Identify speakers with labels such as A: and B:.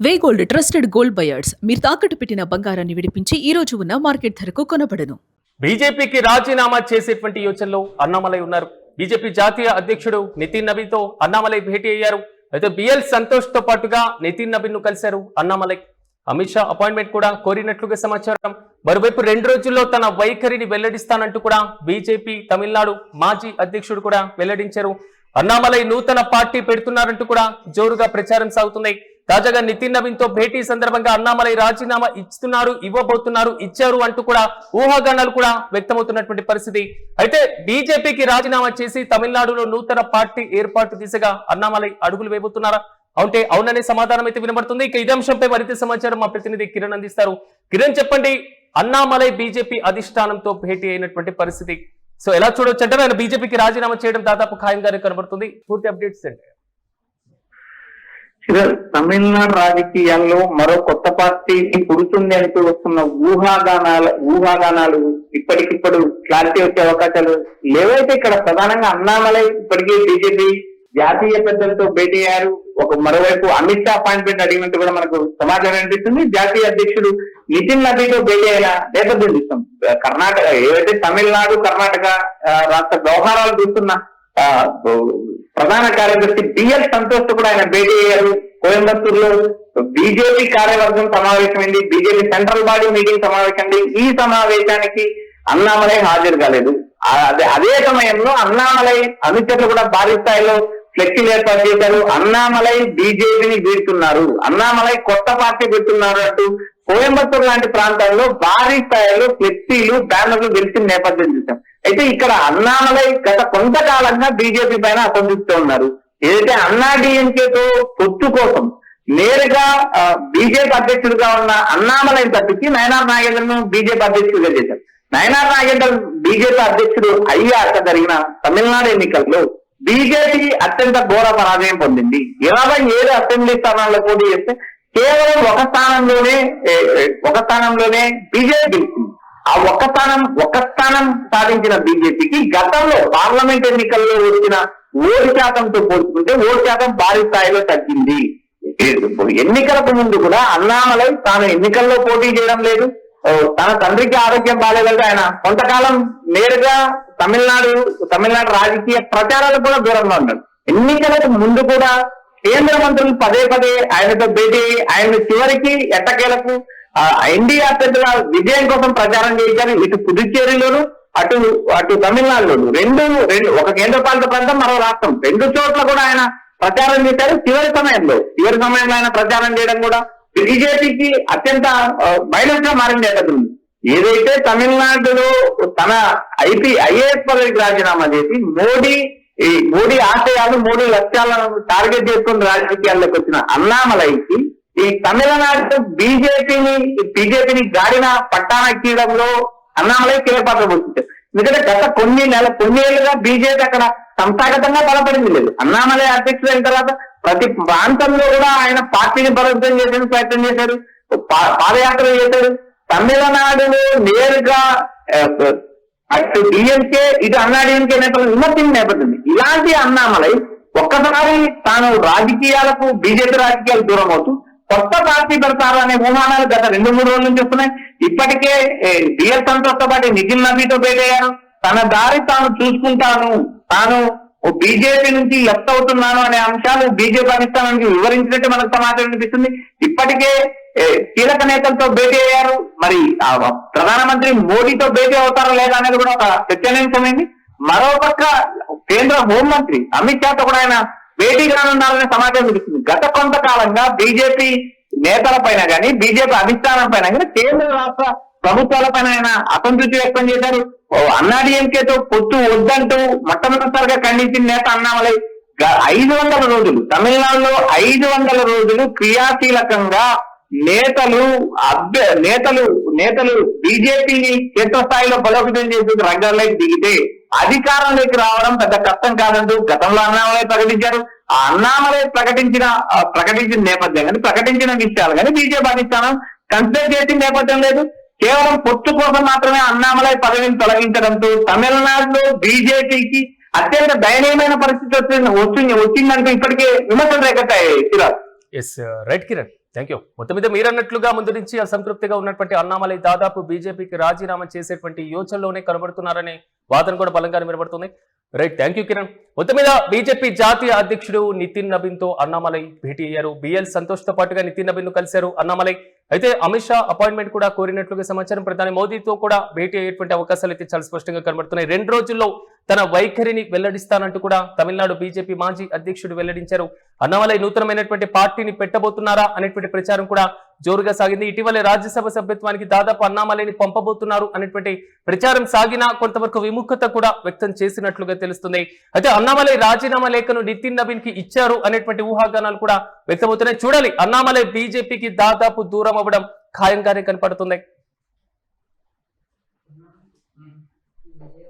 A: వే gold trusted gold buyers మీరు తాకట్టు పెట్టిన బంగారాన్ని విడిపించి ఈ రోజు ఉన్న మార్కెట్ ధరకు కొనబడను.
B: బీజేపీకి రాజీనామా చేసేటువంటి యోచనలో అన్నామలై ఉన్నారు. బీజేపీ జాతీయ అధ్యక్షుడు నితిన్ నబీన్తో అన్నామలై భేటీ అయ్యారు. అయితే బిఎల్ సంతోష్ తో పాటుగా నితిన్ నబీన్ ను కలిశారు అన్నామలై. అమిత్ షా అపాయింట్మెంట్ కూడా కోరినట్లుగా సమాచారం. మరోవైపు 2 రోజుల్లో తన వైఖరిని వెల్లడిస్తానంటూ కూడా బీజేపీ తమిళనాడు మాజీ అధ్యక్షుడు కూడా వెల్లడించారు. అన్నామలై నూతన పార్టీ పెడుతున్నారంటూ కూడా జోరుగా ప్రచారం సాగుతుంది. తాజాగా నితిన్ నబీన్ తో భేటీ సందర్భంగా అన్నామలై రాజీనామా ఇచ్చారు అంటూ కూడా ఊహాగానాలు కూడా వ్యక్తమవుతున్నటువంటి పరిస్థితి. అయితే బీజేపీకి రాజీనామా చేసి తమిళనాడులో నూతన పార్టీ ఏర్పాటు దిశగా అన్నామలై అడుగులు వేయబోతున్నారా? అంటే అవుననే సమాధానం అయితే వినబడుతుంది. ఇక ఇదే అంశంపై మరింత సమాచారం మా ప్రతినిధి కిరణ్ అందిస్తారు. కిరణ్, చెప్పండి, అన్నామలై బీజేపీ అధిష్టానంతో భేటీ అయినటువంటి పరిస్థితి సో ఎలా చూడొచ్చు అంటే ఆయన బీజేపీకి రాజీనామా చేయడం దాదాపు ఖాయంగానే కనబడుతుంది. పూర్తి అప్డేట్స్ అంటే
C: తమిళనాడు రాజకీయాల్లో మరో కొత్త పార్టీ పుడుతుంది అంటూ వస్తున్న ఊహాగానాలు ఇప్పటికిప్పుడు క్లారిటీ వచ్చే అవకాశాలు లేవైతే ఇక్కడ ప్రధానంగా అన్నామలై ఇప్పటికే బీజేపీ జాతీయ పెద్దలతో భేటీ అయ్యారు. మరోవైపు అమిత్ షా అపాయింట్మెంట్ అడిగినట్టు కూడా మనకు సమాచారం అనిపిస్తుంది. జాతీయ అధ్యక్షుడు నితిన్ నబీన్తో భేటీ అయిన నేపథ్యం చూస్తాం. కర్ణాటక ఏవైతే తమిళనాడు కర్ణాటక రాష్ట్ర వ్యవహారాలు చూస్తున్న ప్రధాన కార్యదర్శి బిఎల్ సంతోష్ తో కూడా ఆయన భేటీ అయ్యారు. కోయంబత్తూరులో బీజేపీ కార్యవర్గం సమావేశమైంది. బీజేపీ సెంట్రల్ బాడీ మీటింగ్ సమావేశమైంది. ఈ సమావేశానికి అన్నామలై హాజరు కాలేదు. అదే సమయంలో అన్నామలై అనుచరులు కూడా భారీ స్థాయిలో ఫ్లెక్సీలు ఏర్పాటు చేశారు. అన్నామలై బీజేపీని వీడుతున్నారు, అన్నామలై కొత్త పార్టీ పెడుతున్నారు అంటూ కోయంబత్తూరు లాంటి ప్రాంతాల్లో భారీ స్థాయిలో ఫ్లెక్సీలు బ్యానర్లు గెలిచిన నేపథ్యం చూసాం. అయితే ఇక్కడ అన్నామలై గత కొంతకాలంగా బీజేపీ పైన అసంతృప్తితో ఉన్నారు. ఏదైతే అన్నా డిఎంకేతో పొత్తు కోసం నేరుగా బీజేపీ అధ్యక్షుడిగా ఉన్న అన్నామలై తప్పించి నయనార్ నాగేంద్రను బీజేపీ అధ్యక్షుడిగా చేశారు. నయనార్ నాగేంద్ర బీజేపీ అధ్యక్షుడు అయ్యాక జరిగిన తమిళనాడు ఎన్నికల్లో బీజేపీ అత్యంత ఘోర పరాజయం పొందింది. 27 అసెంబ్లీ స్థానాల్లో పోటీ చేస్తే కేవలం ఒక స్థానంలోనే బీజేపీ గెలిచింది. ఆ ఒక్క స్థానం సాధించిన బీజేపీకి గతంలో పార్లమెంట్ ఎన్నికల్లో వచ్చిన ఓటు శాతంతో పోల్చుకుంటే ఓటు శాతం భారీ స్థాయిలో తగ్గింది. ఎన్నికలకు ముందు కూడా అన్నామలై తాను ఎన్నికల్లో పోటీ చేయడం లేదు, తన తండ్రికి ఆరోగ్యం బాగాలేదంటే ఆయన కొంతకాలం నేరుగా తమిళనాడు రాజకీయ ప్రచారాలకు కూడా దూరంగా ఉన్నాడు. ఎన్నికలకు ముందు కూడా కేంద్ర మంత్రులు పదే ఆయనతో భేటీ ఆయన చివరికి ఎట్టకేలకు ఎన్డీఏ అభ్యర్థుల విజయం కోసం ప్రచారం చేశారు. ఇటు పుదుచ్చేరిలోను అటు తమిళనాడులోను రెండు ఒక కేంద్ర పాలిత ప్రాంతం మరో రాష్ట్రం 2 చోట్ల కూడా ఆయన ప్రచారం చేశారు. చివరి సమయంలో ఆయన ప్రచారం చేయడం కూడా బీజేపీకి అత్యంత మైనస్ గా మారింది. ఏదైతే తమిళనాడులో తన ఐఏఎస్ పదవికి రాజీనామా చేసి మోడీ ఆశయాలు మోడీ లక్ష్యాలను టార్గెట్ చేసుకుని రాజకీయాల్లోకి వచ్చిన అన్నామలైకి ఈ తమిళనాడు బీజేపీని గాడిన పట్టానెక్కడంలో అన్నామలై కీలక పాత్ర పోషించారు. ఎందుకంటే గత కొన్ని ఏళ్లుగా బీజేపీ అక్కడ సంస్థాగతంగా బలపడింది లేదు. అన్నామలై అధ్యక్షుడు అయిన తర్వాత ప్రతి ప్రాంతంలో కూడా ఆయన పార్టీని బలోపేతం చేసేందుకు ప్రయత్నం చేశారు, పాదయాత్ర చేశారు. తమిళనాడులో నేరుగా అటు డిఎంకే ఇటు అన్నా డిఎంకే నేతలు విమర్శించిన నేపథ్యం. ఇలాంటి అన్నామలై ఒక్కసారి తాను బీజేపీ రాజకీయాలు దూరం అవుతూ కొత్త పార్టీ పెడతారు అనే ఊహానాలు గత 2-3 రోజుల నుంచి వస్తున్నాయి. ఇప్పటికే బిఎల్ సంతోష్ తో పాటు నితిన్ నబీన్తో భేటీ అయ్యారు. తన దారి తాను చూసుకుంటాను, తాను బీజేపీ నుంచి లెఫ్ట్ అవుతున్నాను అనే అంశాలు బీజేపీ అధిష్టానానికి వివరించినట్టు మనకు సమాచారం అనిపిస్తుంది. ఇప్పటికే కీలక నేతలతో భేటీ అయ్యారు. మరి ప్రధానమంత్రి మోడీతో భేటీ అవుతారా లేదా అనేది కూడా ఒక చర్చనీయాంశమైంది. మరోపక్క కేంద్ర హోంమంత్రి అమిత్ షాతో కూడా ఆయన భేటీ కానున్నారనే సమాచారం అనిపిస్తుంది. గత కొంతకాలంగా బీజేపీ నేతల పైన కానీ బీజేపీ అధిష్టానం పైన కానీ కేంద్ర రాష్ట్ర ప్రభుత్వాల పైన ఆయన అసంతృప్తి వ్యక్తం చేశారు. అన్నాడీఎంకేతో పొత్తు వద్దంటూ మొట్టమొదటిసారిగా ఖండించిన నేత అన్నామలై 500 రోజులు తమిళనాడులో 500 రోజులు క్రియాశీలకంగా నేతలు బీజేపీని క్షేత్రస్థాయిలో బలోపేతం చేసి రంగంలోకి దిగితే అధికారంలోకి రావడం పెద్ద కష్టం కాదంటూ గతంలో అన్నామలై ప్రకటించారు. ఆ అన్నామలై ప్రకటించిన నేపథ్యం కానీ ప్రకటించిన విషయాలు కానీ బీజేపీ అధిష్టానం కన్సిడర్ చేసిన నేపథ్యం లేదు. కేవలం పొత్తు కోసం మాత్రమే అన్నామలై పదవిని తొలగించడంతో తమిళనాడులో బీజేపీకి అత్యంత దయనీయమైన పరిస్థితి వచ్చిందంటూ ఇప్పటికే విమర్శలు రేకెత్తాయి.
B: రైట్ కిరణ్. Thank you. మొత్తం మీద మీరన్నట్లుగా ముందు నుంచి అసంతృప్తిగా ఉన్నటువంటి అన్నామలై దాదాపు బీజేపీకి రాజీనామా చేసేటువంటి యోచనలోనే కనబడుతున్నారనే వాదన కూడా బలంగా వినబడుతుంది. Right, thank you Kiran. మొత్తం మీద బీజేపీ జాతీయ అధ్యక్షుడు నితిన్ నబీన్ తో అన్నామలై భేటీ అయ్యారు. బిఎల్ సంతోష్ తో పాటుగా నితిన్ నబీన్ ను కలిశారు అన్నామలై. అయితే అమిత్ షా అపాయింట్మెంట్ కూడా కోరినట్లుగా సమాచారం. ప్రధాని మోదీతో కూడా భేటీ అయ్యేటువంటి అవకాశాలు అయితే చాలా స్పష్టంగా కనబడుతున్నాయి. 2 రోజుల్లో తన వైఖరిని వెల్లడిస్తానంటూ కూడా తమిళనాడు బీజేపీ మాజీ అధ్యక్షుడు వెల్లడించారు. అన్నామలై నూతనమైనటువంటి పార్టీని పెట్టబోతున్నారా అనేటువంటి ప్రచారం కూడా జోరుగా సాగింది. ఇటీవలే రాజ్యసభ సభ్యత్వానికి దాదాపు అన్నామలైని పంపబోతున్నారు అనేటువంటి ప్రచారం సాగినా కొంతవరకు విముఖత కూడా వ్యక్తం చేసినట్లుగా తెలుస్తుంది. అయితే అన్నామలై రాజీనామా లేఖను నితిన్ నబీన్ కి ఇచ్చారు అనేటువంటి ఊహాగానాలు కూడా వ్యక్తమవుతున్నాయి. చూడాలి, అన్నామలై బీజేపీకి దాదాపు దూరం అవ్వడం ఖాయంగానే కనపడుతుంది.